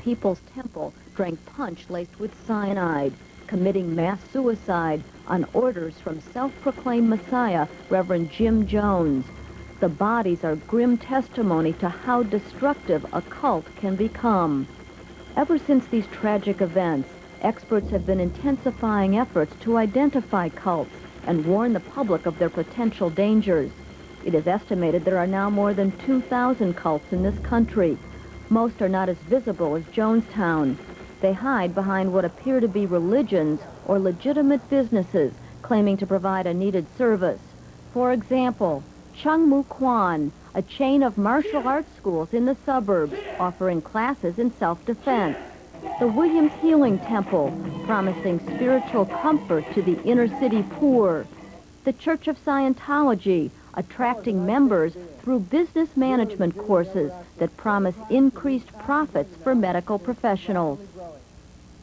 People's Temple drank punch laced with cyanide, committing mass suicide on orders from self-proclaimed Messiah, Reverend Jim Jones. The bodies are grim testimony to how destructive a cult can become. Ever since these tragic events, experts have been intensifying efforts to identify cults and warn the public of their potential dangers. It is estimated there are now more than 2,000 cults in this country. Most are not as visible as Jonestown. They hide behind what appear to be religions or legitimate businesses claiming to provide a needed service. For example, Chung Mu Kwan, a chain of martial arts schools in the suburbs offering classes in self-defense. The Williams Healing Temple, promising spiritual comfort to the inner-city poor. The Church of Scientology, attracting members through business management courses that promise increased profits for medical professionals.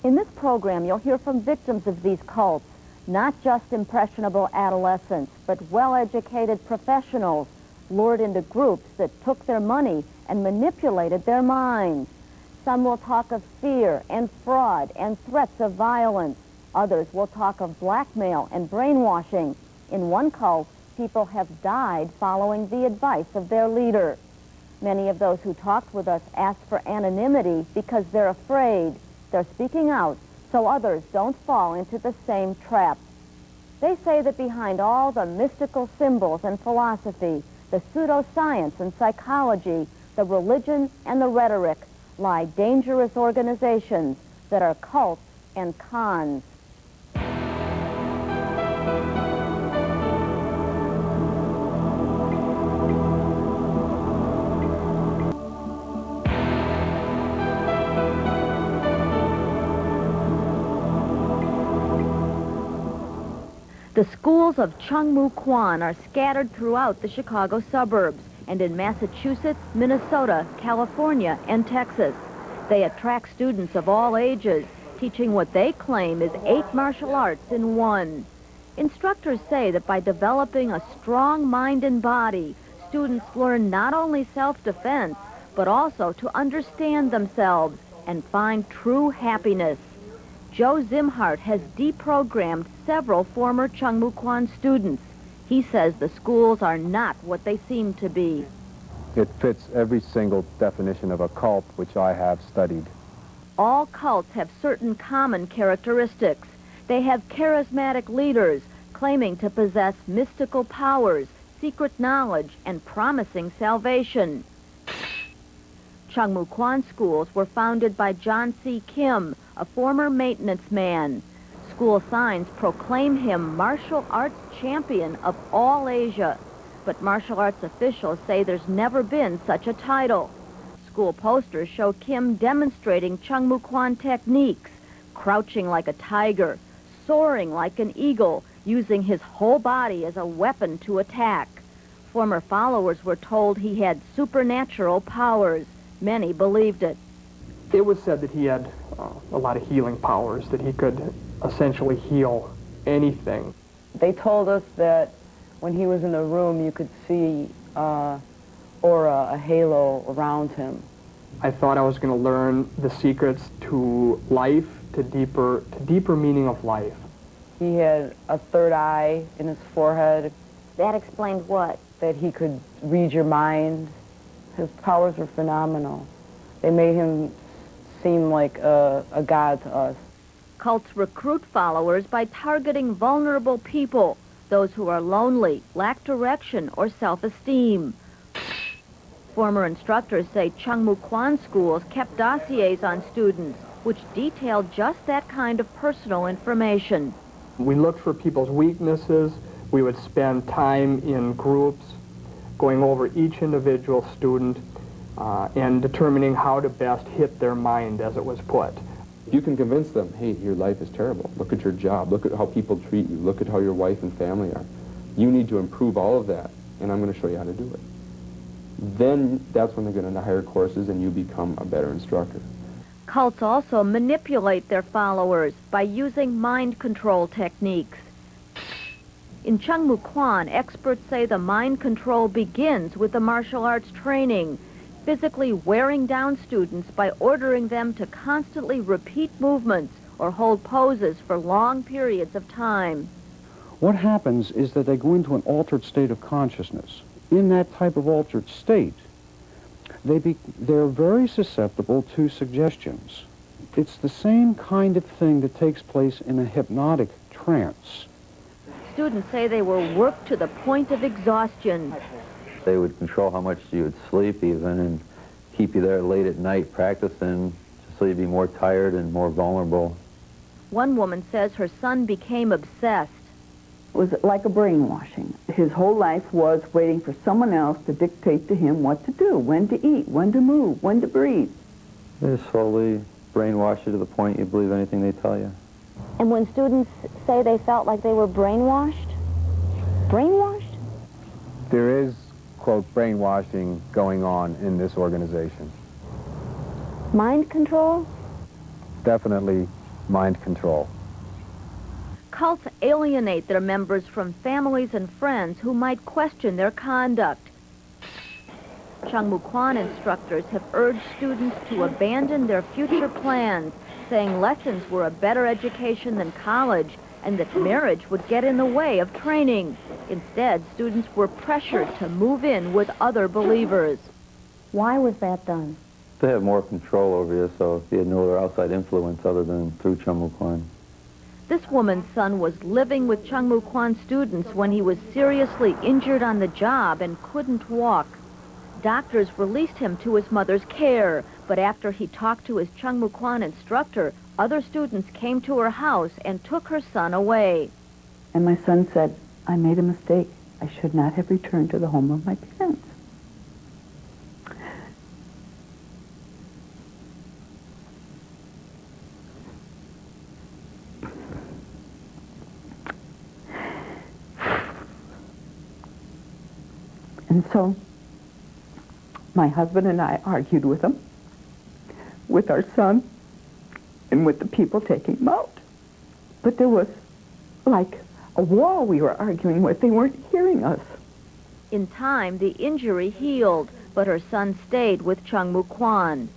In this program, you'll hear from victims of these cults, not just impressionable adolescents, but well-educated professionals lured into groups that took their money and manipulated their minds. Some will talk of fear and fraud and threats of violence. Others will talk of blackmail and brainwashing. In one cult, people have died following the advice of their leader. Many of those who talked with us asked for anonymity because they're afraid. They're speaking out so others don't fall into the same trap. They say that behind all the mystical symbols and philosophy, the pseudoscience and psychology, the religion and the rhetoric, lie dangerous organizations that are cults and cons. The schools of Chung Mu Kwan are scattered throughout the Chicago suburbs and in Massachusetts, Minnesota, California, and Texas. They attract students of all ages, teaching what they claim is 8 martial arts in one. Instructors say that by developing a strong mind and body, students learn not only self-defense, but also to understand themselves and find true happiness. Joe Zimhart has deprogrammed several former Chung Mu Kwan students. He says the schools are not what they seem to be. It fits every single definition of a cult which I have studied. All cults have certain common characteristics. They have charismatic leaders claiming to possess mystical powers, secret knowledge, and promising salvation. Chung Mu Kwan schools were founded by John C. Kim, a former maintenance man. School signs proclaim him martial arts champion of all Asia, but martial arts officials say there's never been such a title. School posters show Kim demonstrating Chung Mu Kwan techniques, crouching like a tiger, soaring like an eagle, using his whole body as a weapon to attack. Former followers were told he had supernatural powers. Many believed it. It was said that he had a lot of healing powers, that he could essentially heal anything. They told us that when he was in the room, you could see aura, a halo around him. I thought I was going to learn the secrets to life, to deeper meaning of life. He had a third eye in his forehead. That explained what? That he could read your mind. His powers were phenomenal. They made him seem like a god to us. Cults recruit followers by targeting vulnerable people, those who are lonely, lack direction, or self-esteem. Former instructors say Chung Mu Kwan schools kept dossiers on students, which detailed just that kind of personal information. We looked for people's weaknesses. We would spend time in groups going over each individual student and determining how to best hit their mind, as it was put. You can convince them, hey, your life is terrible. Look at your job. Look at how people treat you. Look at how your wife and family are. You need to improve all of that, and I'm going to show you how to do it. Then that's when they're going to hire courses and you become a better instructor. Cults also manipulate their followers by using mind control techniques. In Chung Mu Kwan, experts say the mind control begins with the martial arts training. physically wearing down students by ordering them to constantly repeat movements or hold poses for long periods of time. What happens is that they go into an altered state of consciousness. In that type of altered state, they're very susceptible to suggestions. It's the same kind of thing that takes place in a hypnotic trance. Students say they were worked to the point of exhaustion. They would control how much you would sleep even and keep you there late at night practicing so you'd be more tired and more vulnerable. One woman says her son became obsessed. It was like a brainwashing. His whole life was waiting for someone else to dictate to him what to do, when to eat, when to move, when to breathe. They slowly brainwash you to the point you believe anything they tell you. And when students say they felt like they were brainwashed? There is, quote, brainwashing going on in this organization. Mind control? Definitely mind control. Cults alienate their members from families and friends who might question their conduct. Chung Mu Kwan instructors have urged students to abandon their future plans, saying lessons were a better education than college and that marriage would get in the way of training. Instead, students were pressured to move in with other believers. Why was that done? They have more control over you, so you had no other outside influence other than through Chung Mu Kwan. This woman's son was living with Chung Mu Kwan students when he was seriously injured on the job and couldn't walk. Doctors released him to his mother's care, but after he talked to his Chung Mu Kwan instructor, other students came to her house and took her son away. And my son said, I made a mistake. I should not have returned to the home of my parents. And so, my husband and I argued with him, with our son, and with the people taking him out. But there was like a wall we were arguing with. They weren't hearing us. In time, the injury healed, but her son stayed with Chung Mu Kwan.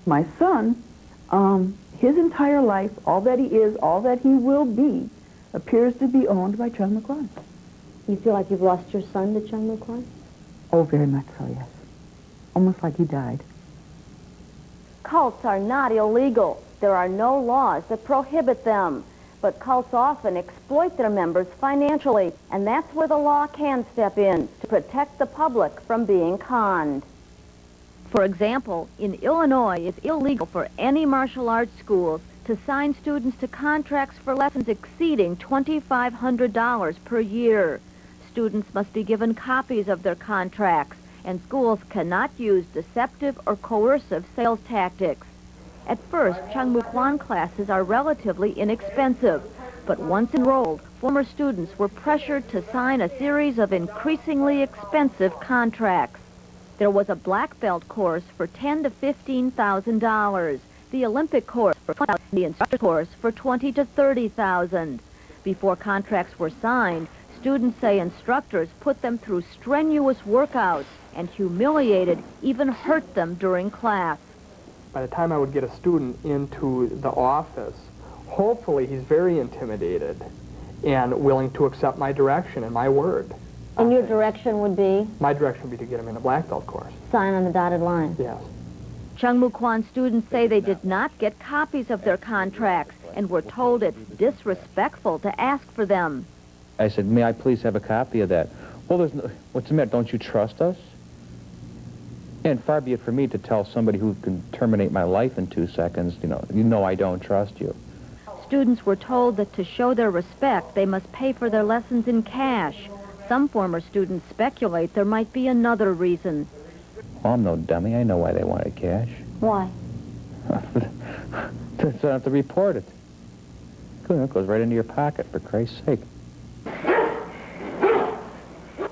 My son, his entire life, all that he is, all that he will be, appears to be owned by Chung Mu Kwan. You feel like you've lost your son to Chung Mu Kwan? Oh, very much so, yes. Almost like he died. Cults are not illegal. There are no laws that prohibit them. But cults often exploit their members financially, and that's where the law can step in to protect the public from being conned. For example, in Illinois, it's illegal for any martial arts schools to sign students to contracts for lessons exceeding $2,500 per year. Students must be given copies of their contracts, and schools cannot use deceptive or coercive sales tactics. At first, Chung Mu Kwan classes are relatively inexpensive, but once enrolled, former students were pressured to sign a series of increasingly expensive contracts. There was a black belt course for $10,000 to $15,000, the Olympic course for $20,000, the instructor course for $20,000 to $30,000. Before contracts were signed, students say instructors put them through strenuous workouts and humiliated, even hurt them during class. By the time I would get a student into the office, hopefully he's very intimidated and willing to accept my direction and my word. And your direction would be? My direction would be to get him in a black belt course. Sign on the dotted line. Yes. Chung Mu Kwan students say they did not get copies of their contracts and were told it's disrespectful to ask for them. I said, may I please have a copy of that? Well, what's the matter? Don't you trust us? And far be it for me to tell somebody who can terminate my life in 2 seconds, you know I don't trust you. Students were told that to show their respect, they must pay for their lessons in cash. Some former students speculate there might be another reason. Well, I'm no dummy. I know why they wanted cash. Why? So I don't have to report it. It goes right into your pocket, for Christ's sake.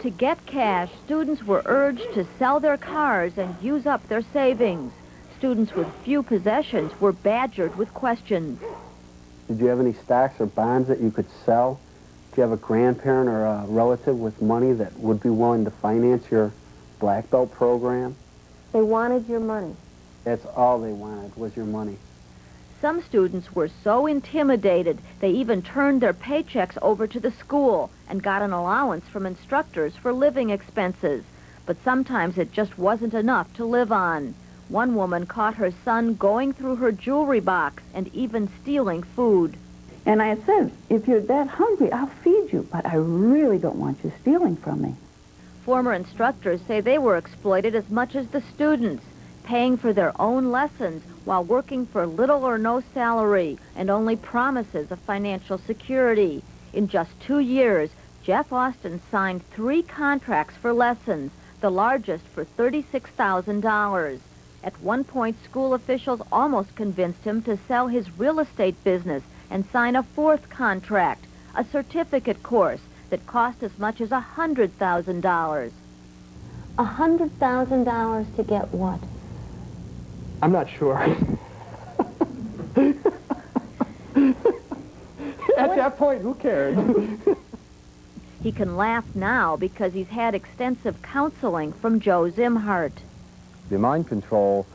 To get cash, students were urged to sell their cars and use up their savings. Students with few possessions were badgered with questions. Did you have any stocks or bonds that you could sell? Do you have a grandparent or a relative with money that would be willing to finance your black belt program? They wanted your money. That's all they wanted, was your money. Some students were so intimidated, they even turned their paychecks over to the school and got an allowance from instructors for living expenses. But sometimes it just wasn't enough to live on. One woman caught her son going through her jewelry box and even stealing food. And I said, if you're that hungry, I'll feed you, but I really don't want you stealing from me. Former instructors say they were exploited as much as the students, paying for their own lessons while working for little or no salary and only promises of financial security. In just 2 years, Jeff Austin signed 3 contracts for lessons, the largest for $36,000. At one point, school officials almost convinced him to sell his real estate business and sign a 4th contract, a certificate course that cost as much as $100,000. $100,000 to get what? I'm not sure. At that point, who cared? He can laugh now because he's had extensive counseling from Joe Zimhart. The mind control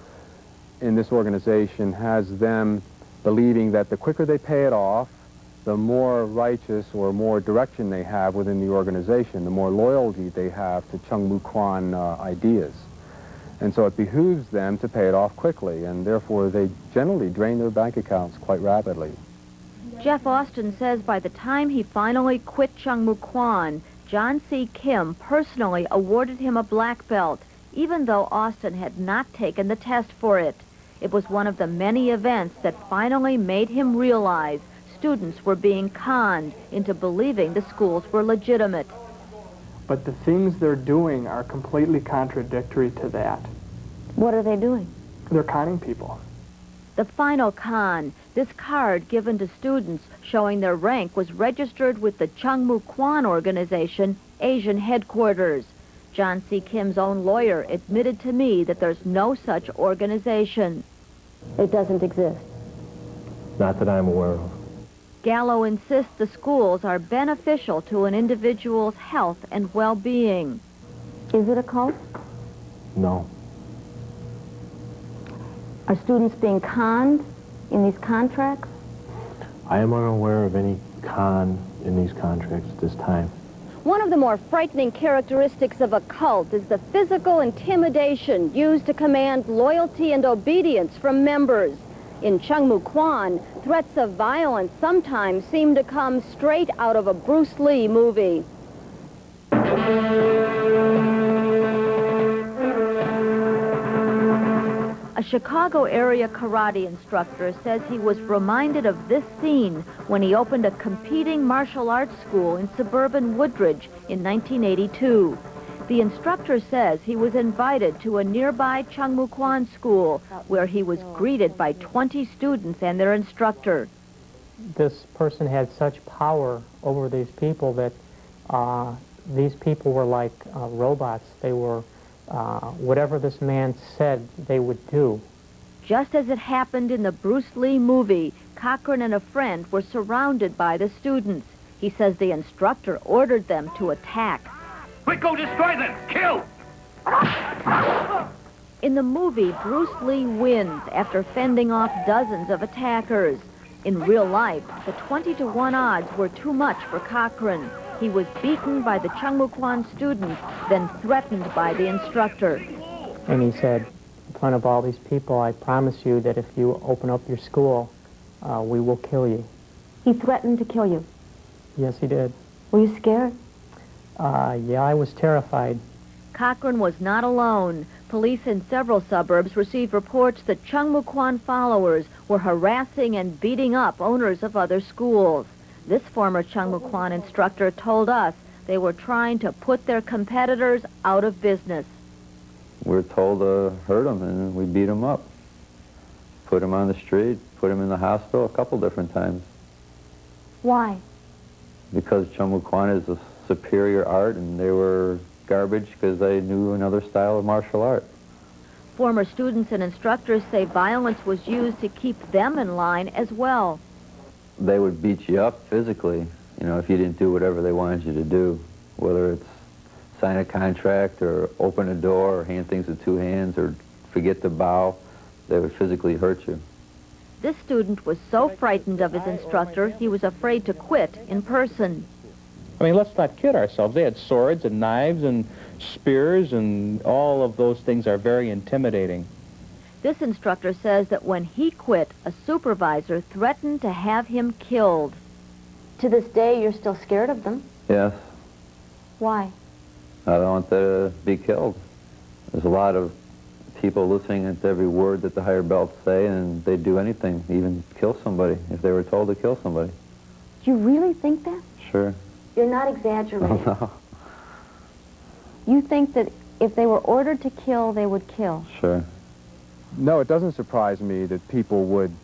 in this organization has them believing that the quicker they pay it off, the more righteous or more direction they have within the organization, the more loyalty they have to Chung Mu Kwan ideas. And so it behooves them to pay it off quickly, and therefore they generally drain their bank accounts quite rapidly. Jeff Austin says by the time he finally quit Chung Mu Kwan, John C. Kim personally awarded him a black belt, even though Austin had not taken the test for it. It was one of the many events that finally made him realize students were being conned into believing the schools were legitimate. But the things they're doing are completely contradictory to that. What are they doing? They're conning people. The final con, this card given to students showing their rank was registered with the Chung Mu Kwan organization, Asian headquarters. John C. Kim's own lawyer admitted to me that there's no such organization. It doesn't exist. Not that I'm aware of. Gallo insists the schools are beneficial to an individual's health and well-being. Is it a cult? No. Are students being conned in these contracts? I am unaware of any con in these contracts at this time. One of the more frightening characteristics of a cult is the physical intimidation used to command loyalty and obedience from members. In Chung Mu Kwan, threats of violence sometimes seem to come straight out of a Bruce Lee movie. A Chicago area karate instructor says he was reminded of this scene when he opened a competing martial arts school in suburban Woodridge in 1982. The instructor says he was invited to a nearby Chung Mu Kwan school where he was greeted by 20 students and their instructor. This person had such power over these people that these people were like robots. They were whatever this man said they would do. Just as it happened in the Bruce Lee movie, Cochran and a friend were surrounded by the students. He says the instructor ordered them to attack. Quick, go destroy them! Kill! In the movie, Bruce Lee wins after fending off dozens of attackers. In real life, the 20-to-1 odds were too much for Cochran. He was beaten by the Chung Mu Kwan students, then threatened by the instructor. And he said, in front of all these people, I promise you that if you open up your school, we will kill you. He threatened to kill you? Yes, he did. Were you scared? Yeah, I was terrified. Cochran was not alone. Police in several suburbs received reports that Chung Mu Kwan followers were harassing and beating up owners of other schools. This former Chung Mu Kwan instructor told us they were trying to put their competitors out of business. We're told to hurt them, and we beat them up. Put them on the street, put them in the hospital a couple different times. Why? Because Chung Mu Kwan is a superior art, and they were garbage because they knew another style of martial art. Former students and instructors say violence was used to keep them in line as well. They would beat you up physically, you know, if you didn't do whatever they wanted you to do, whether it's sign a contract or open a door or hand things with 2 hands or forget to bow, they would physically hurt you. This student was so frightened of his instructor, he was afraid to quit in person. I mean, let's not kid ourselves. They had swords and knives and spears, and all of those things are very intimidating. This instructor says that when he quit, a supervisor threatened to have him killed. To this day, you're still scared of them. Yes, Why? I don't want to be killed. There's a lot of people listening to every word that the higher belts say, and they'd do anything, even kill somebody, if they were told to kill somebody. Do you really think that? Sure. You're not exaggerating. No. You think that if they were ordered to kill, they would kill? Sure. No, it doesn't surprise me that people would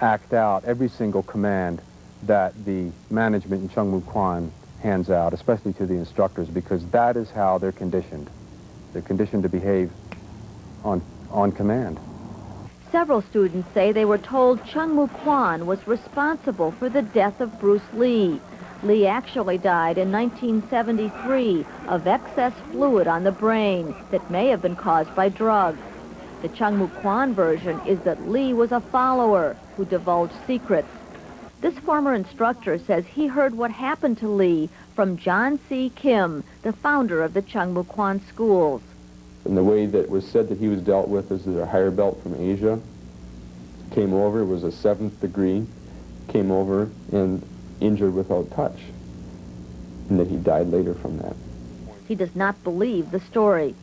act out every single command that the management in Chungmu Kwan hands out, especially to the instructors, because that is how they're conditioned. They're conditioned to behave on command. Several students say they were told Chungmu Kwan was responsible for the death of Bruce Lee. Lee actually died in 1973 of excess fluid on the brain that may have been caused by drugs. The Chungmu Kwan version is that Lee was a follower who divulged secrets. This former instructor says he heard what happened to Lee from John C. Kim, the founder of the Chungmu Kwan schools. And the way that it was said that he was dealt with is that a higher belt from Asia came over, was a 7th degree, came over and injured without touch, and that he died later from that. He does not believe the story.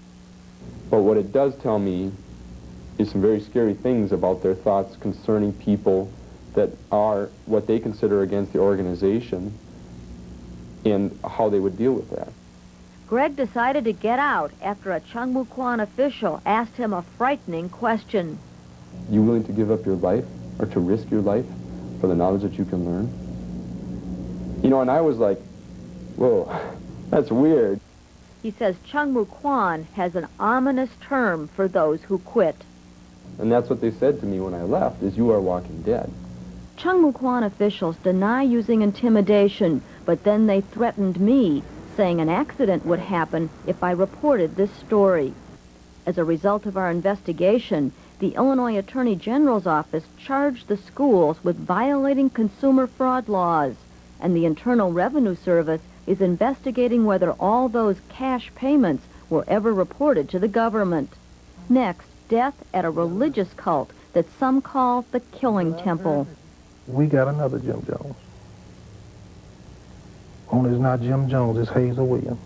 But what it does tell me is some very scary things about their thoughts concerning people that are what they consider against the organization and how they would deal with that. Greg decided to get out after a Chungmu Kwan official asked him a frightening question. You willing to give up your life or to risk your life for the knowledge that you can learn? You know, and I was like, whoa, that's weird. He says Chungmu Kwan has an ominous term for those who quit. And that's what they said to me when I left, is you are walking dead. Chungmu Kwan officials deny using intimidation, but then they threatened me, saying an accident would happen if I reported this story. As a result of our investigation, the Illinois Attorney General's office charged the schools with violating consumer fraud laws, and the Internal Revenue Service is investigating whether all those cash payments were ever reported to the government. Next, death at a religious cult that some call the Killing Temple. We got another Jim Jones. Only it's not Jim Jones, it's Hazel Williams.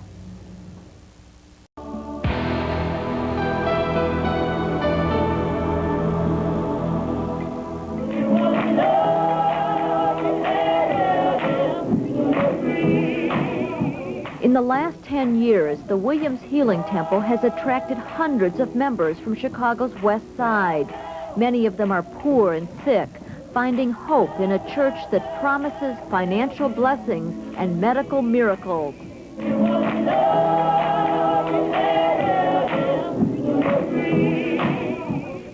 In the last 10 years, the Williams Healing Temple has attracted hundreds of members from Chicago's West Side. Many of them are poor and sick, finding hope in a church that promises financial blessings and medical miracles.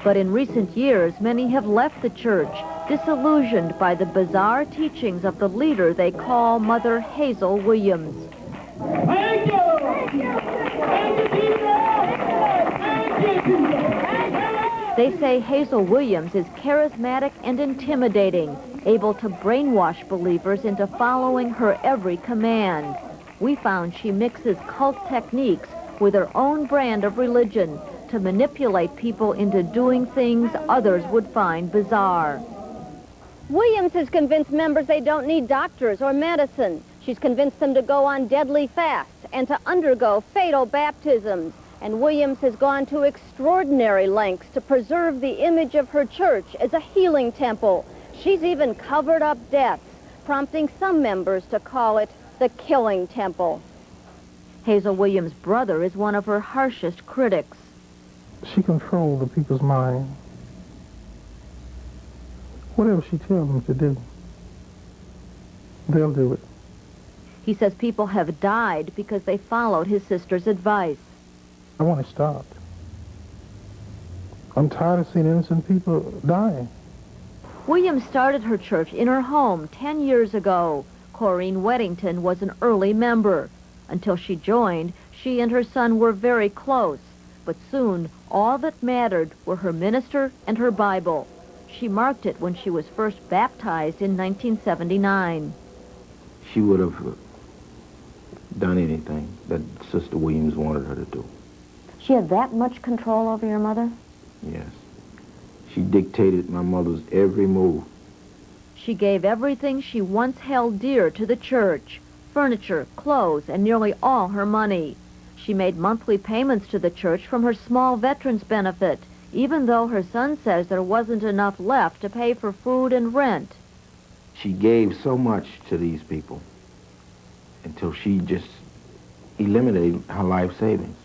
But in recent years, many have left the church, disillusioned by the bizarre teachings of the leader they call Mother Hazel Williams. Thank you! Thank you! Thank you, Jesus! Thank you, Jesus! They say Hazel Williams is charismatic and intimidating, able to brainwash believers into following her every command. We found she mixes cult techniques with her own brand of religion to manipulate people into doing things others would find bizarre. Williams has convinced members they don't need doctors or medicine. She's convinced them to go on deadly fasts and to undergo fatal baptisms. And Williams has gone to extraordinary lengths to preserve the image of her church as a healing temple. She's even covered up deaths, prompting some members to call it the Killing Temple. Hazel Williams' brother is one of her harshest critics. She controls the people's mind. Whatever she tells them to do, they'll do it. He says people have died because they followed his sister's advice. I want it stopped. I'm tired of seeing innocent people dying. Williams started her church in her home 10 years ago. Corrine Weddington was an early member. Until she joined, she and her son were very close. But soon, all that mattered were her minister and her Bible. She marked it when she was first baptized in 1979. She would have done anything that Sister Williams wanted her to do. She had that much control over your mother? Yes. She dictated my mother's every move. She gave everything she once held dear to the church: furniture, clothes, and nearly all her money. She made monthly payments to the church from her small veterans benefit, even though her son says there wasn't enough left to pay for food and rent. She gave so much to these people until she just eliminated her life savings.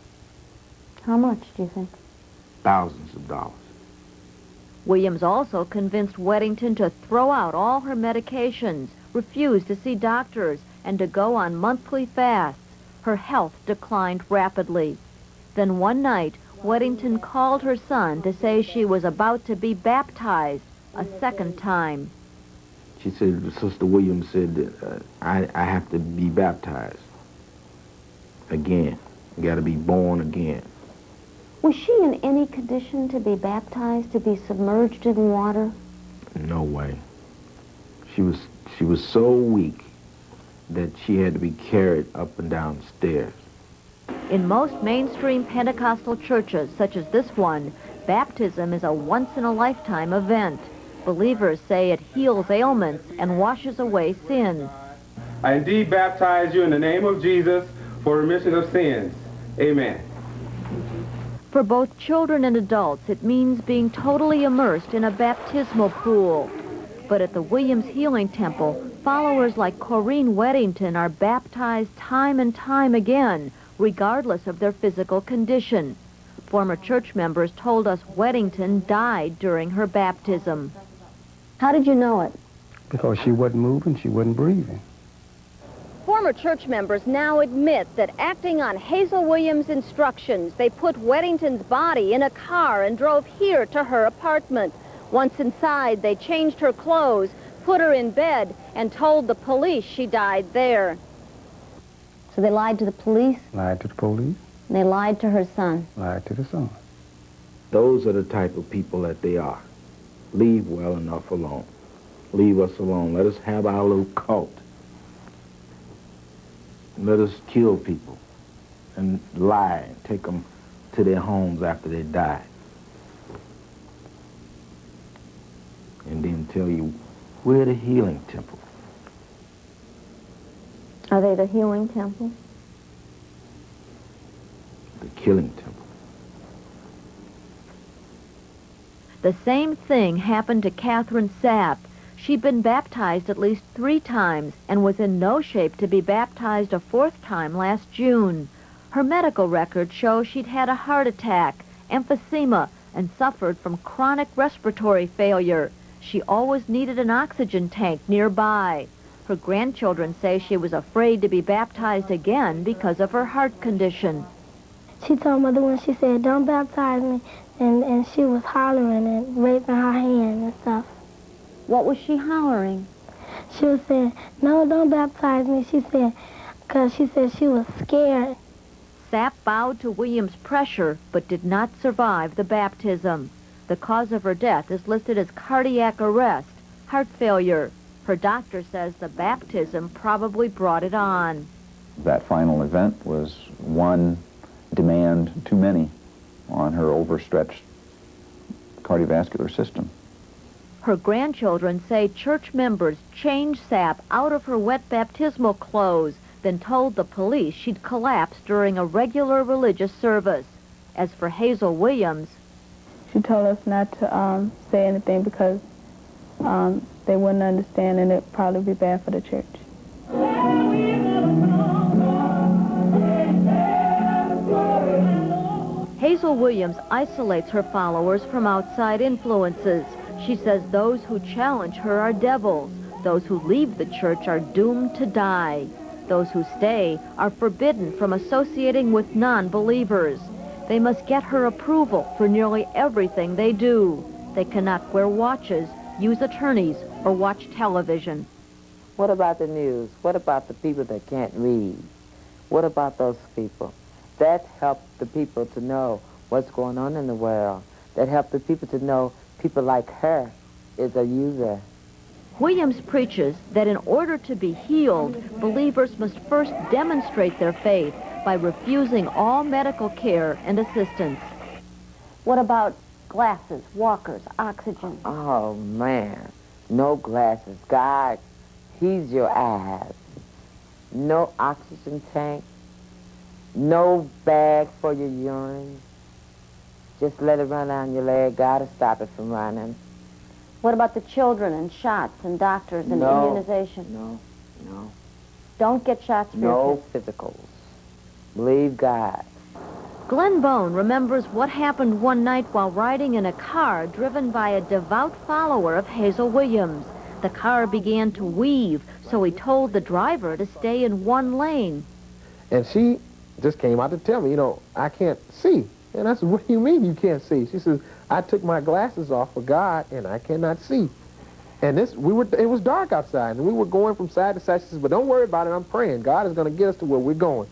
How much, do you think? Thousands of dollars. Williams also convinced Weddington to throw out all her medications, refuse to see doctors, and to go on monthly fasts. Her health declined rapidly. Then one night, Weddington called her son to say she was about to be baptized a second time. She said, Sister Williams said, I have to be baptized again. I got to be born again. Was she in any condition to be baptized, to be submerged in water? No way. She was so weak that she had to be carried up and down stairs. In most mainstream Pentecostal churches, such as this one, baptism is a once-in-a-lifetime event. Believers say it heals ailments and washes away sins. I indeed baptize you in the name of Jesus for remission of sins. Amen. For both children and adults, it means being totally immersed in a baptismal pool. But at the Williams Healing Temple, followers like Corrine Weddington are baptized time and time again, regardless of their physical condition. Former church members told us Weddington died during her baptism. How did you know it? Because she wasn't moving, she wasn't breathing. Former church members now admit that acting on Hazel Williams' instructions, they put Weddington's body in a car and drove here to her apartment. Once inside, they changed her clothes, put her in bed, and told the police she died there. So they lied to the police? Lied to the police. And they lied to her son? Lied to the son. Those are the type of people that they are. Leave well enough alone. Leave us alone. Let us have our little cult. Let us kill people and lie and take them to their homes after they die. And then tell you, we're the healing temple. Are they the healing temple? The killing temple. The same thing happened to Catherine Sapp. She'd been baptized at least 3 times and was in no shape to be baptized a 4th time last June. Her medical records show she'd had a heart attack, emphysema, and suffered from chronic respiratory failure. She always needed an oxygen tank nearby. Her grandchildren say she was afraid to be baptized again because of her heart condition. She told Mother when she said, "Don't baptize me," and she was hollering and waving her hand and stuff. What was she hollering? She was saying, "No, don't baptize me," she said, because she said she was scared. Sapp bowed to Williams' pressure, but did not survive the baptism. The cause of her death is listed as cardiac arrest, heart failure. Her doctor says the baptism probably brought it on. That final event was one demand too many on her overstretched cardiovascular system. Her grandchildren say church members changed Sapp out of her wet baptismal clothes, then told the police she'd collapsed during a regular religious service. As for Hazel Williams, she told us not to say anything because they wouldn't understand and it'd probably be bad for the church. Hazel Williams isolates her followers from outside influences. She says those who challenge her are devils. Those who leave the church are doomed to die. Those who stay are forbidden from associating with non-believers. They must get her approval for nearly everything they do. They cannot wear watches, use attorneys, or watch television. What about the news? What about the people that can't read? What about those people? That helped the people to know what's going on in the world, that help the people to know people like her is a user. Williams preaches that in order to be healed, believers must first demonstrate their faith by refusing all medical care and assistance. What about glasses, walkers, oxygen? Oh, man. No glasses. God, He's your eyes. No oxygen tank. No bag for your urine. Just let it run down your leg. God will stop it from running. What about the children and shots and doctors and immunization? No. Don't get shots for your kids. No physicals. Believe God. Glenn Bone remembers what happened one night while riding in a car driven by a devout follower of Hazel Williams. The car began to weave, so he told the driver to stay in one lane. And she just came out to tell me, you know, I can't see. And I said, what do you mean you can't see? She says, I took my glasses off for God, and I cannot see. And it was dark outside, and we were going from side to side. She says, but don't worry about it, I'm praying. God is going to get us to where we're going.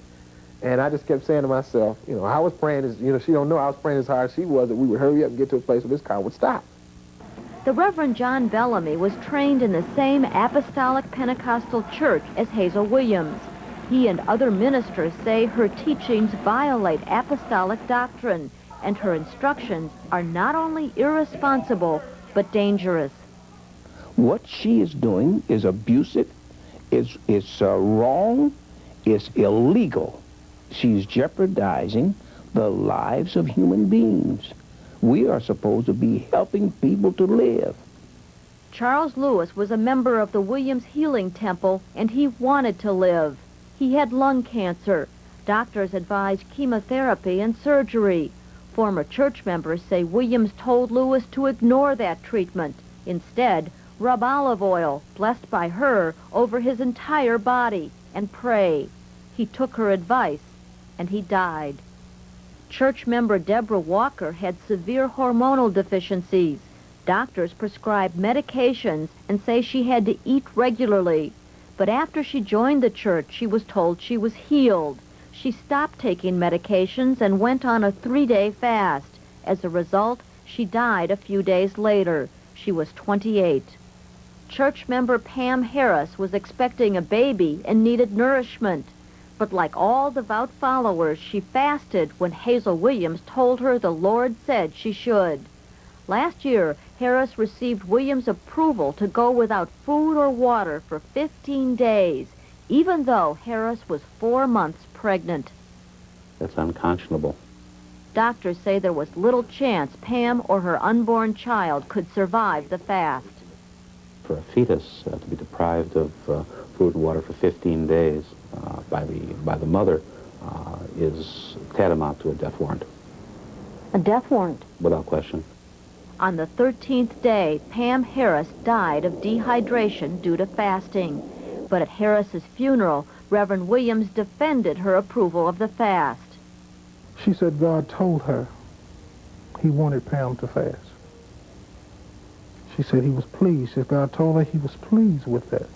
And I just kept saying to myself, you know, I was praying, she don't know I was praying as hard as she was, that we would hurry up and get to a place where this car would stop. The Reverend John Bellamy was trained in the same apostolic Pentecostal church as Hazel Williams. He and other ministers say her teachings violate apostolic doctrine, and her instructions are not only irresponsible, but dangerous. What she is doing is abusive, it's wrong, it's illegal. She's jeopardizing the lives of human beings. We are supposed to be helping people to live. Charles Lewis was a member of the Williams Healing Temple, and he wanted to live. He had lung cancer. Doctors advised chemotherapy and surgery. Former church members say Williams told Lewis to ignore that treatment. Instead, rub olive oil, blessed by her, over his entire body and pray. He took her advice, and he died. Church member Deborah Walker had severe hormonal deficiencies. Doctors prescribed medications and say she had to eat regularly. But after she joined the church, she was told she was healed. She stopped taking medications and went on a 3-day fast. As a result, she died a few days later. She was 28. Church member Pam Harris was expecting a baby and needed nourishment. But like all devout followers, she fasted when Hazel Williams told her the Lord said she should. Last year, Harris received Williams' approval to go without food or water for 15 days, even though Harris was 4 months pregnant. That's unconscionable. Doctors say there was little chance Pam or her unborn child could survive the fast. For a fetus to be deprived of food and water for 15 days by the mother is tantamount to a death warrant. A death warrant? Without question. On the 13th day, Pam Harris died of dehydration due to fasting. But at Harris's funeral, Reverend Williams defended her approval of the fast. She said God told her he wanted Pam to fast. She said he was pleased. She said God told her he was pleased with that.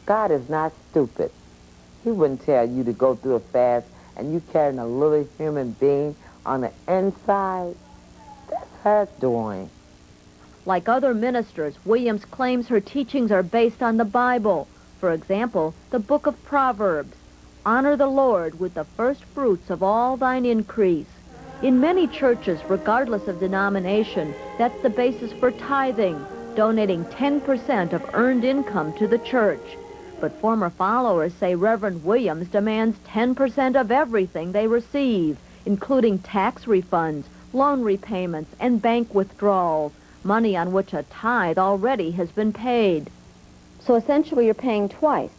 God is not stupid. He wouldn't tell you to go through a fast and you carrying a little human being on the inside. That's her doing. Like other ministers, Williams claims her teachings are based on the Bible. For example, the book of Proverbs. Honor the Lord with the first fruits of all thine increase. In many churches, regardless of denomination, that's the basis for tithing, donating 10% of earned income to the church. But former followers say Reverend Williams demands 10% of everything they receive, including tax refunds, loan repayments, and bank withdrawals, money on which a tithe already has been paid. So essentially you're paying twice.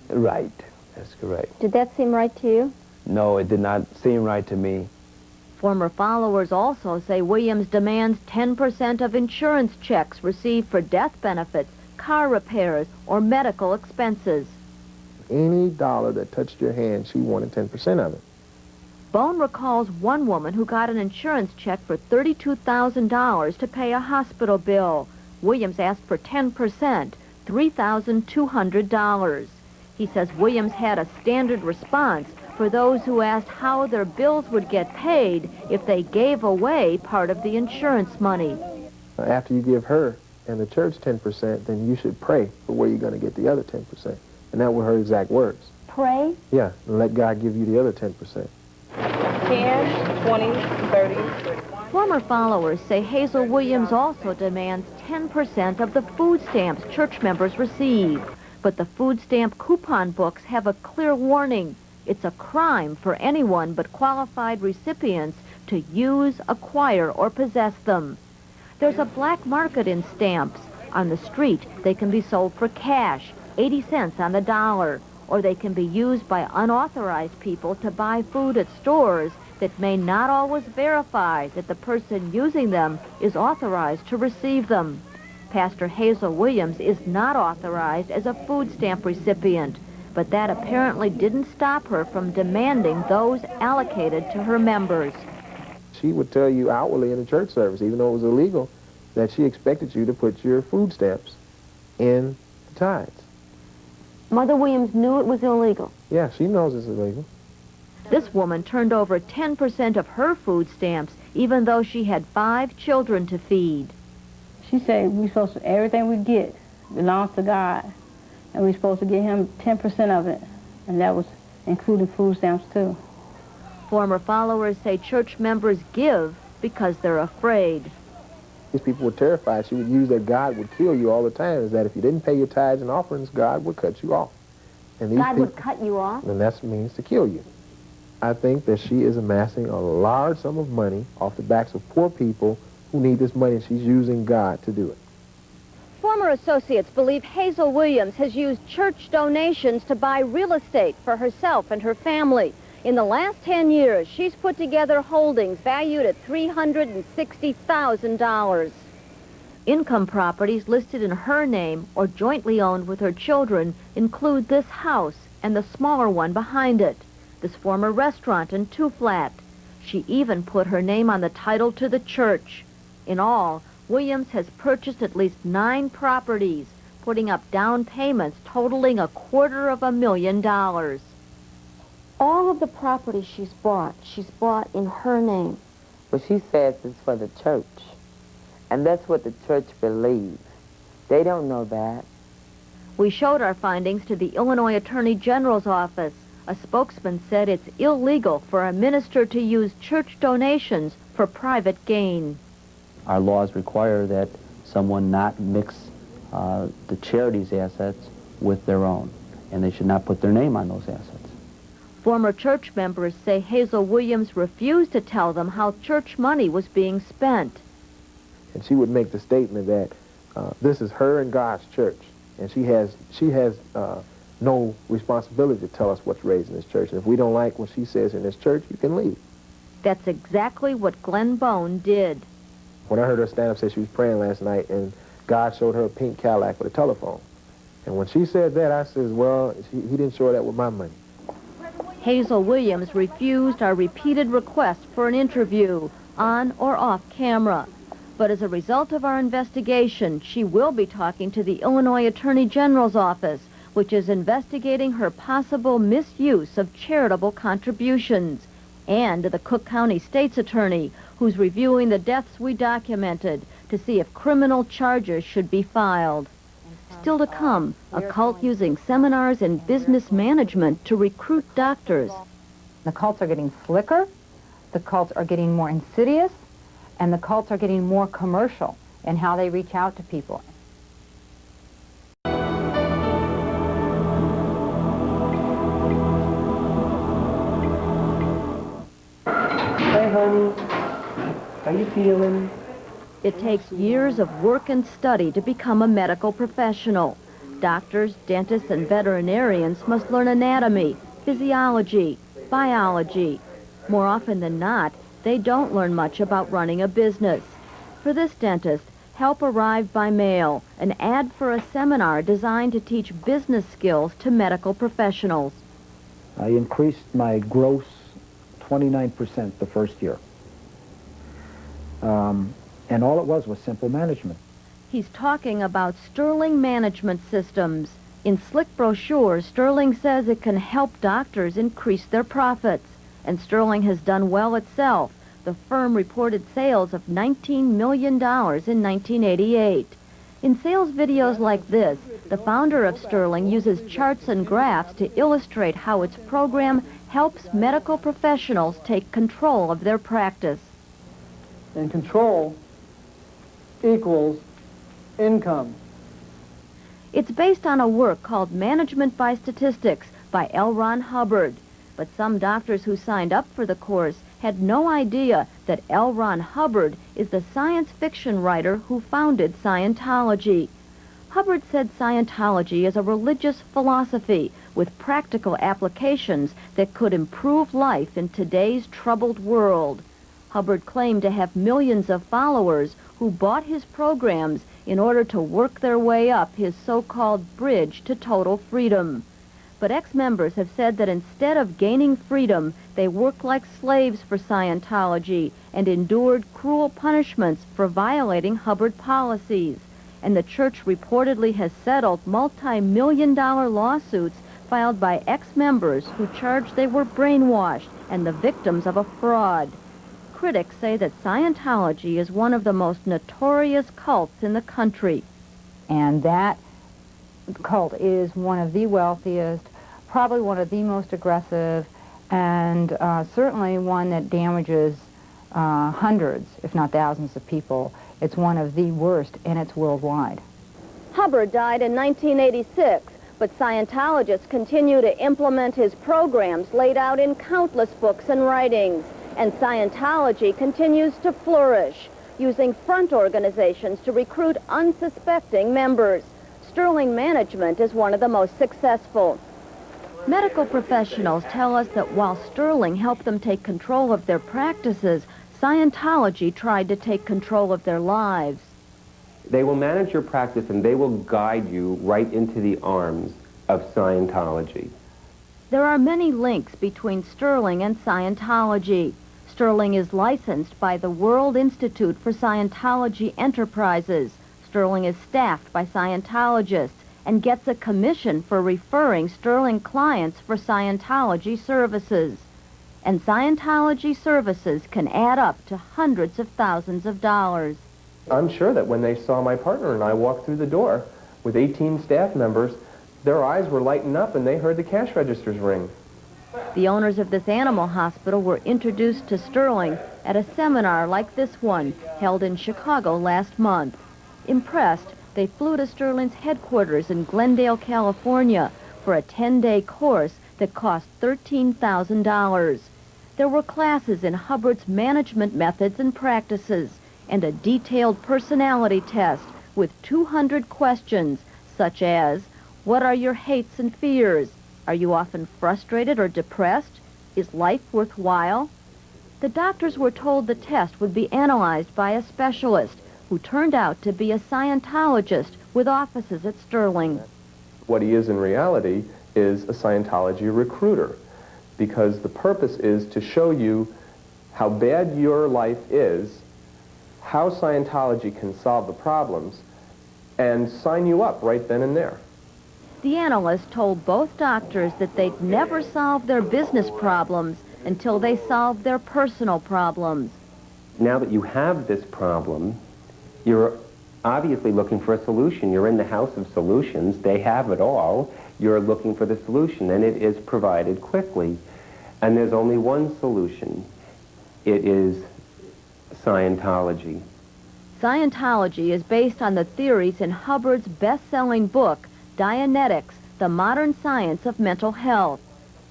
Right. That's correct. Did that seem right to you? No, it did not seem right to me. Former followers also say Williams demands 10% of insurance checks received for death benefits, car repairs, or medical expenses. Any dollar that touched your hand, she wanted 10% of it. Bone recalls one woman who got an insurance check for $32,000 to pay a hospital bill. Williams asked for 10%, $3,200. He says Williams had a standard response, for those who asked how their bills would get paid if they gave away part of the insurance money. After you give her and the church 10%, then you should pray for where you're going to get the other 10%. And that were her exact words. Pray? Yeah, and let God give you the other 10%. 10, 20, 30, 31. Former followers say Hazel Williams also demands 10% of the food stamps church members receive. But the food stamp coupon books have a clear warning. It's a crime for anyone but qualified recipients to use, acquire, or possess them. There's a black market in stamps. On the street, they can be sold for cash, 80 cents on the dollar, or they can be used by unauthorized people to buy food at stores that may not always verify that the person using them is authorized to receive them. Pastor Hazel Williams is not authorized as a food stamp recipient, but that apparently didn't stop her from demanding those allocated to her members. She would tell you outwardly in the church service, even though it was illegal, that she expected you to put your food stamps in the tithes. Mother Williams knew it was illegal. Yeah, she knows it's illegal. This woman turned over 10% of her food stamps, even though she had 5 children to feed. She said we supposed to, everything we get belongs to God, and we're supposed to give him 10% of it, and that was including food stamps too. Former followers say church members give because they're afraid. These people were terrified. She would use that God would kill you all the time, is that if you didn't pay your tithes and offerings, God would cut you off. And these God would cut you off? And that means to kill you. I think that she is amassing a large sum of money off the backs of poor people who need this money, and she's using God to do it. Former associates believe Hazel Williams has used church donations to buy real estate for herself and her family. In the last 10 years, she's put together holdings valued at $360,000. Income properties listed in her name or jointly owned with her children include this house and the smaller one behind it, this former restaurant and 2-flat. She even put her name on the title to the church. In all, Williams has purchased at least 9 properties, putting up down payments totaling $250,000. All of the property she's bought in her name. Well, she says it's for the church. And that's what the church believes. They don't know that. We showed our findings to the Illinois Attorney General's office. A spokesman said it's illegal for a minister to use church donations for private gain. Our laws require that someone not mix the charity's assets with their own, and they should not put their name on those assets. Former church members say Hazel Williams refused to tell them how church money was being spent. And she would make the statement that this is her and God's church, and she has no responsibility to tell us what's raised in this church. And if we don't like what she says in this church, you can leave. That's exactly what Glenn Bone did. When I heard her stand up say she was praying last night, and God showed her a pink Cadillac with a telephone. And when she said that, I said, well, he didn't show that with my money. Hazel Williams refused our repeated request for an interview, on or off camera. But as a result of our investigation, she will be talking to the Illinois Attorney General's office, which is investigating her possible misuse of charitable contributions, and to the Cook County State's Attorney, who's reviewing the deaths we documented to see if criminal charges should be filed. Still to come, a cult using seminars in business management to recruit doctors. The cults are getting slicker, the cults are getting more insidious, and the cults are getting more commercial in how they reach out to people. Hey, honey. How you feeling? It takes years of work and study to become a medical professional. Doctors, dentists, and veterinarians must learn anatomy, physiology, biology. More often than not, they don't learn much about running a business. For this dentist, help arrived by mail, an ad for a seminar designed to teach business skills to medical professionals. I increased my gross 29% the first year. And all it was simple management. He's talking about sterling management systems. In slick brochures, Sterling says it can help doctors increase their profits. And Sterling has done well itself. The firm reported sales of $19 million in 1988. In sales videos like this, the founder of Sterling uses charts and graphs to illustrate how its program helps medical professionals take control of their practice. And control equals income. It's based on a work called Management by Statistics by L. Ron Hubbard. But some doctors who signed up for the course had no idea that L. Ron Hubbard is the science fiction writer who founded Scientology. Hubbard said Scientology is a religious philosophy with practical applications that could improve life in today's troubled world. Hubbard claimed to have millions of followers who bought his programs in order to work their way up his so-called bridge to total freedom. But ex-members have said that instead of gaining freedom, they worked like slaves for Scientology and endured cruel punishments for violating Hubbard policies. And the church reportedly has settled multi-million-dollar lawsuits filed by ex-members who charged they were brainwashed and the victims of a fraud. Critics say that Scientology is one of the most notorious cults in the country. And that cult is one of the wealthiest, probably one of the most aggressive, and certainly one that damages hundreds, if not thousands of people. It's one of the worst, and it's worldwide. Hubbard died in 1986, but Scientologists continue to implement his programs laid out in countless books and writings. And Scientology continues to flourish, using front organizations to recruit unsuspecting members. Sterling Management is one of the most successful. Medical professionals tell us that while Sterling helped them take control of their practices, Scientology tried to take control of their lives. They will manage your practice and they will guide you right into the arms of Scientology. There are many links between Sterling and Scientology. Sterling is licensed by the World Institute for Scientology Enterprises. Sterling is staffed by Scientologists and gets a commission for referring Sterling clients for Scientology services. And Scientology services can add up to hundreds of thousands of dollars. I'm sure that when they saw my partner and I walk through the door with 18 staff members, their eyes were lighting up and they heard the cash registers ring. The owners of this animal hospital were introduced to Sterling at a seminar like this one held in Chicago last month. Impressed, they flew to Sterling's headquarters in Glendale, California for a 10-day course that cost $13,000. There were classes in Hubbard's management methods and practices and a detailed personality test with 200 questions such as, what are your hates and fears? Are you often frustrated or depressed? Is life worthwhile? The doctors were told the test would be analyzed by a specialist who turned out to be a Scientologist with offices at Sterling. What he is in reality is a Scientology recruiter, because the purpose is to show you how bad your life is, how Scientology can solve the problems, and sign you up right then and there. The analyst told both doctors that they'd never solve their business problems until they solved their personal problems. Now that you have this problem, you're obviously looking for a solution. You're in the house of solutions. They have it all. You're looking for the solution, and it is provided quickly. And there's only one solution. It is Scientology. Scientology is based on the theories in Hubbard's best-selling book, Dianetics, The Modern Science of Mental Health.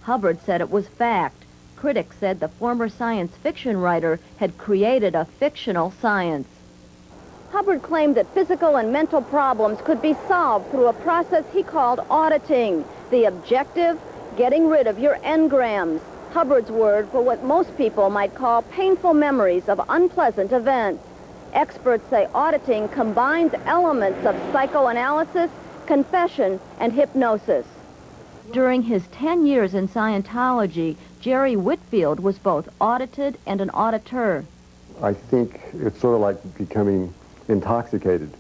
Hubbard said it was fact. Critics said the former science fiction writer had created a fictional science. Hubbard claimed that physical and mental problems could be solved through a process he called auditing. The objective, getting rid of your engrams. Hubbard's word for what most people might call painful memories of unpleasant events. Experts say auditing combines elements of psychoanalysis, confession, and hypnosis. During his 10 years in Scientology, Jerry Whitfield was both audited and an auditor. I think it's sort of like becoming intoxicated.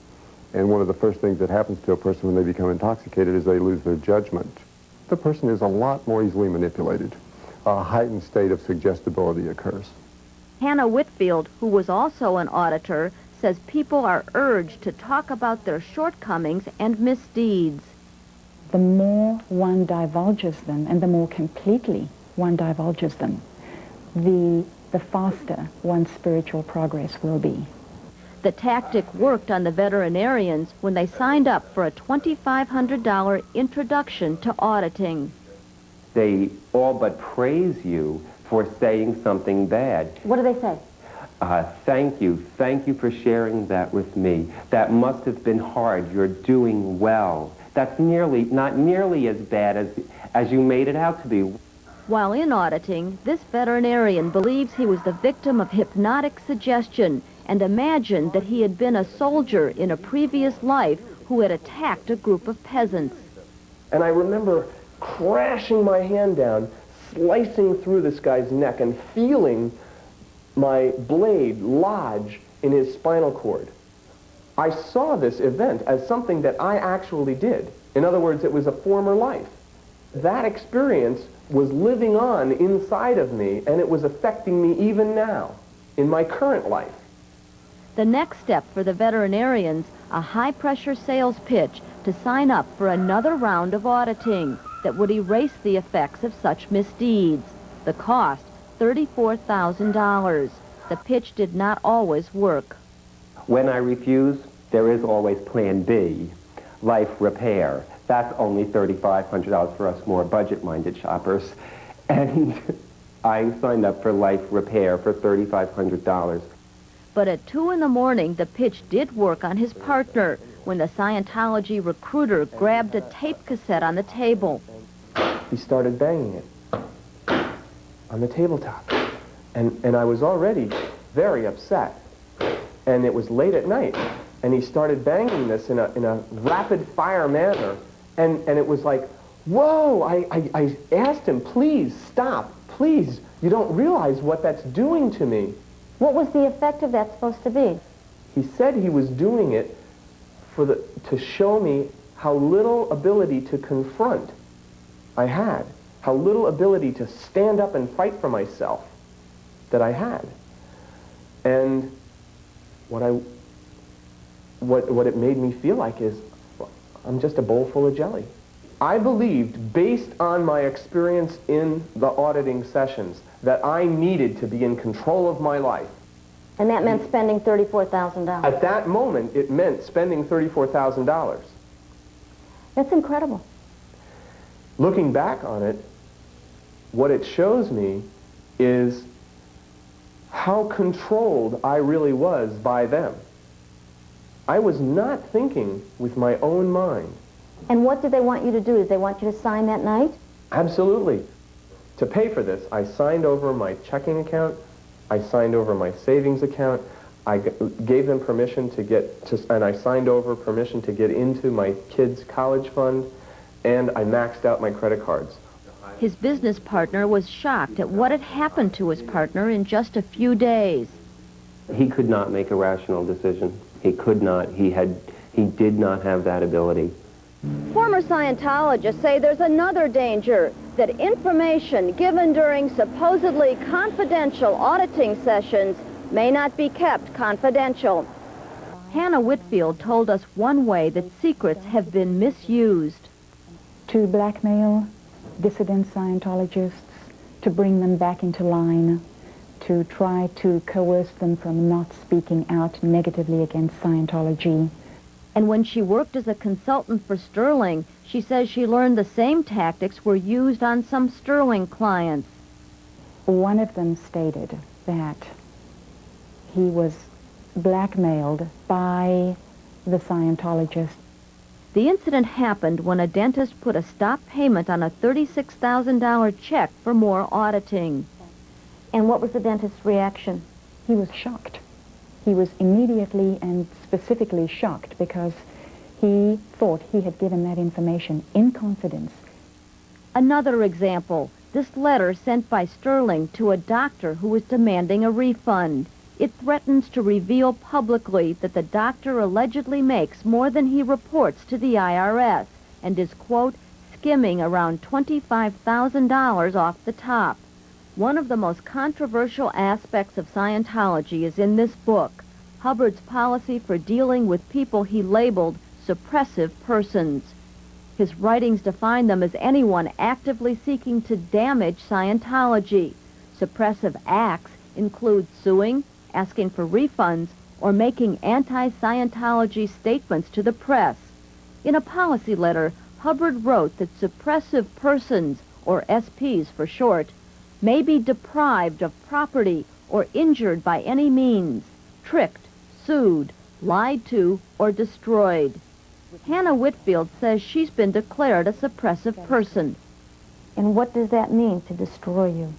And one of the first things that happens to a person when they become intoxicated is they lose their judgment. The person is a lot more easily manipulated. A heightened state of suggestibility occurs. Hannah Whitfield, who was also an auditor, says people are urged to talk about their shortcomings and misdeeds. The more one divulges them, and the more completely one divulges them, the faster one's spiritual progress will be. The tactic worked on the veterinarians when they signed up for a $2,500 introduction to auditing. They all but praise you for saying something bad. What do they say? Thank you for sharing that with me. That must have been hard. You're doing well. That's not nearly as bad as you made it out to be. While in auditing, this veterinarian believes he was the victim of hypnotic suggestion and imagined that he had been a soldier in a previous life who had attacked a group of peasants. And I remember crashing my hand down, slicing through this guy's neck and feeling my blade lodge in his spinal cord. I saw this event as something that I actually did. In other words, it was a former life. That experience was living on inside of me, and it was affecting me even now, in my current life. The next step for the veterinarians, a high-pressure sales pitch to sign up for another round of auditing that would erase the effects of such misdeeds. The cost, $34,000. The pitch did not always work. When I refuse, there is always Plan B, life repair. That's only $3,500 for us more budget-minded shoppers. And I signed up for life repair for $3,500. But at 2 in the morning, the pitch did work on his partner when the Scientology recruiter grabbed a tape cassette on the table. He started banging it on the tabletop. And I was already very upset. And it was late at night. And he started banging this in a rapid-fire manner. And it was like, whoa! I asked him, please, stop. Please, you don't realize what that's doing to me. What was the effect of that supposed to be? He said he was doing it to show me how little ability to confront I had, how little ability to stand up and fight for myself that I had. And what it made me feel like is, I'm just a bowl full of jelly. I believed, based on my experience in the auditing sessions, that I needed to be in control of my life. And that meant spending $34,000. At that moment, it meant spending $34,000. That's incredible. Looking back on it, what it shows me is how controlled I really was by them. I was not thinking with my own mind. And what did they want you to do? Did they want you to sign that night? Absolutely. To pay for this, I signed over my checking account, I signed over my savings account, I gave them permission and I signed over permission to get into my kids' college fund, and I maxed out my credit cards. His business partner was shocked at what had happened to his partner in just a few days. He could not make a rational decision. He could not. He did not have that ability. Former Scientologists say there's another danger, that information given during supposedly confidential auditing sessions may not be kept confidential. Hannah Whitfield told us one way that secrets have been misused. To blackmail dissident Scientologists, to bring them back into line, to try to coerce them from not speaking out negatively against Scientology. And when she worked as a consultant for Sterling, she says she learned the same tactics were used on some Sterling clients. One of them stated that he was blackmailed by the Scientologist. The incident happened when a dentist put a stop payment on a $36,000 check for more auditing. And what was the dentist's reaction? He was shocked. He was immediately and specifically shocked because he thought he had given that information in confidence. Another example, this letter sent by Sterling to a doctor who was demanding a refund. It threatens to reveal publicly that the doctor allegedly makes more than he reports to the IRS and is, quote, skimming around $25,000 off the top. One of the most controversial aspects of Scientology is in this book, Hubbard's policy for dealing with people he labeled suppressive persons. His writings define them as anyone actively seeking to damage Scientology. Suppressive acts include suing, asking for refunds, or making anti-Scientology statements to the press. In a policy letter, Hubbard wrote that suppressive persons, or SPs for short, may be deprived of property or injured by any means, tricked, sued, lied to, or destroyed. Hannah Whitfield says she's been declared a suppressive person. And what does that mean, to destroy you?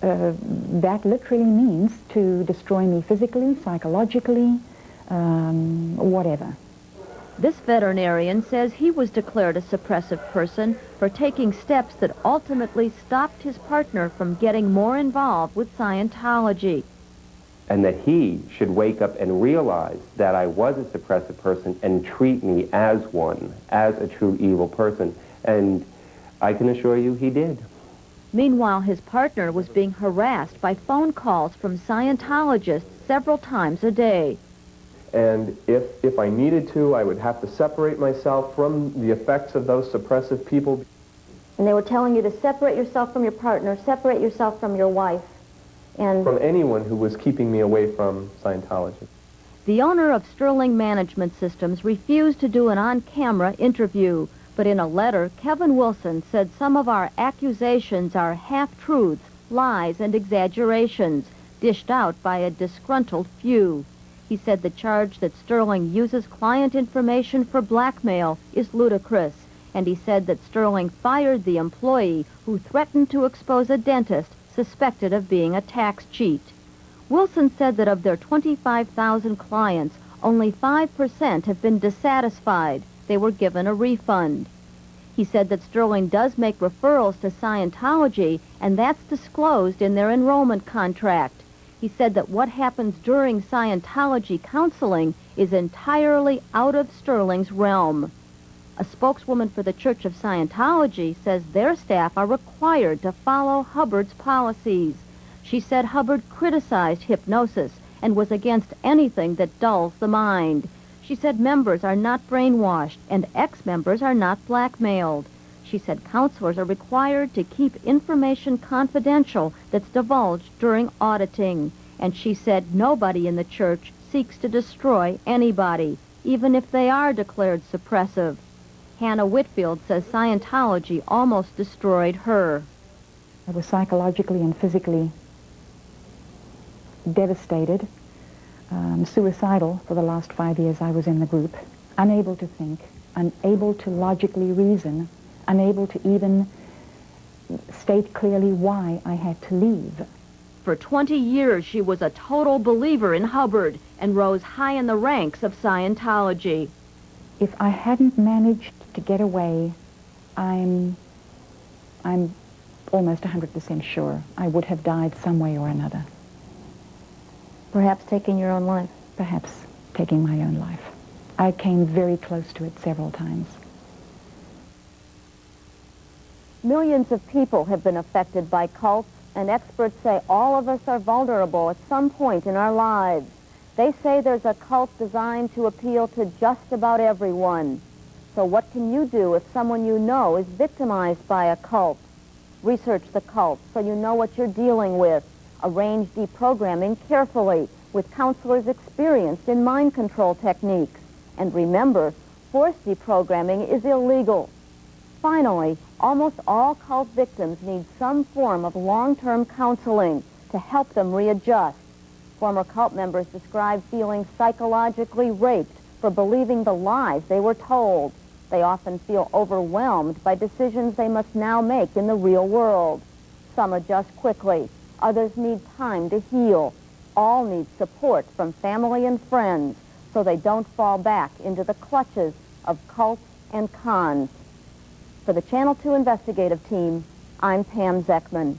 That literally means to destroy me physically, psychologically, whatever. This veterinarian says he was declared a suppressive person for taking steps that ultimately stopped his partner from getting more involved with Scientology. And that he should wake up and realize that I was a suppressive person and treat me as one, as a true evil person. And I can assure you he did. Meanwhile, his partner was being harassed by phone calls from Scientologists several times a day. And if I needed to, I would have to separate myself from the effects of those suppressive people. And they were telling you to separate yourself from your partner, separate yourself from your wife, and from anyone who was keeping me away from Scientology. The owner of Sterling Management Systems refused to do an on-camera interview, but in a letter, Kevin Wilson said some of our accusations are half-truths, lies, and exaggerations, dished out by a disgruntled few. He said the charge that Sterling uses client information for blackmail is ludicrous, and he said that Sterling fired the employee who threatened to expose a dentist suspected of being a tax cheat. Wilson said that of their 25,000 clients, only 5% have been dissatisfied. They were given a refund. He said that Sterling does make referrals to Scientology, and that's disclosed in their enrollment contract. He said that what happens during Scientology counseling is entirely out of Sterling's realm. A spokeswoman for the Church of Scientology says their staff are required to follow Hubbard's policies. She said Hubbard criticized hypnosis and was against anything that dulls the mind. She said members are not brainwashed and ex-members are not blackmailed. She said counselors are required to keep information confidential that's divulged during auditing. And she said nobody in the church seeks to destroy anybody, even if they are declared suppressive. Hannah Whitfield says Scientology almost destroyed her. I was psychologically and physically devastated, suicidal for the last 5 years I was in the group, unable to think, unable to logically reason, unable to even state clearly why I had to leave. For 20 years, she was a total believer in Hubbard and rose high in the ranks of Scientology. If I hadn't managed to get away, I'm almost 100% sure I would have died some way or another. perhaps taking your own life. Perhaps taking my own life. I came very close to it several times. Millions of people have been affected by cults, and experts say all of us are vulnerable at some point in our lives. They say there's a cult designed to appeal to just about everyone. So what can you do if someone you know is victimized by a cult? Research the cult so you know what you're dealing with. Arrange deprogramming carefully with counselors experienced in mind control techniques. And remember, forced deprogramming is illegal. Finally, almost all cult victims need some form of long-term counseling to help them readjust. Former cult members describe feeling psychologically raped for believing the lies they were told. They often feel overwhelmed by decisions they must now make in the real world. Some adjust quickly. Others need time to heal. All need support from family and friends so they don't fall back into the clutches of cults and cons. For the Channel 2 investigative team, I'm Pam Zekman.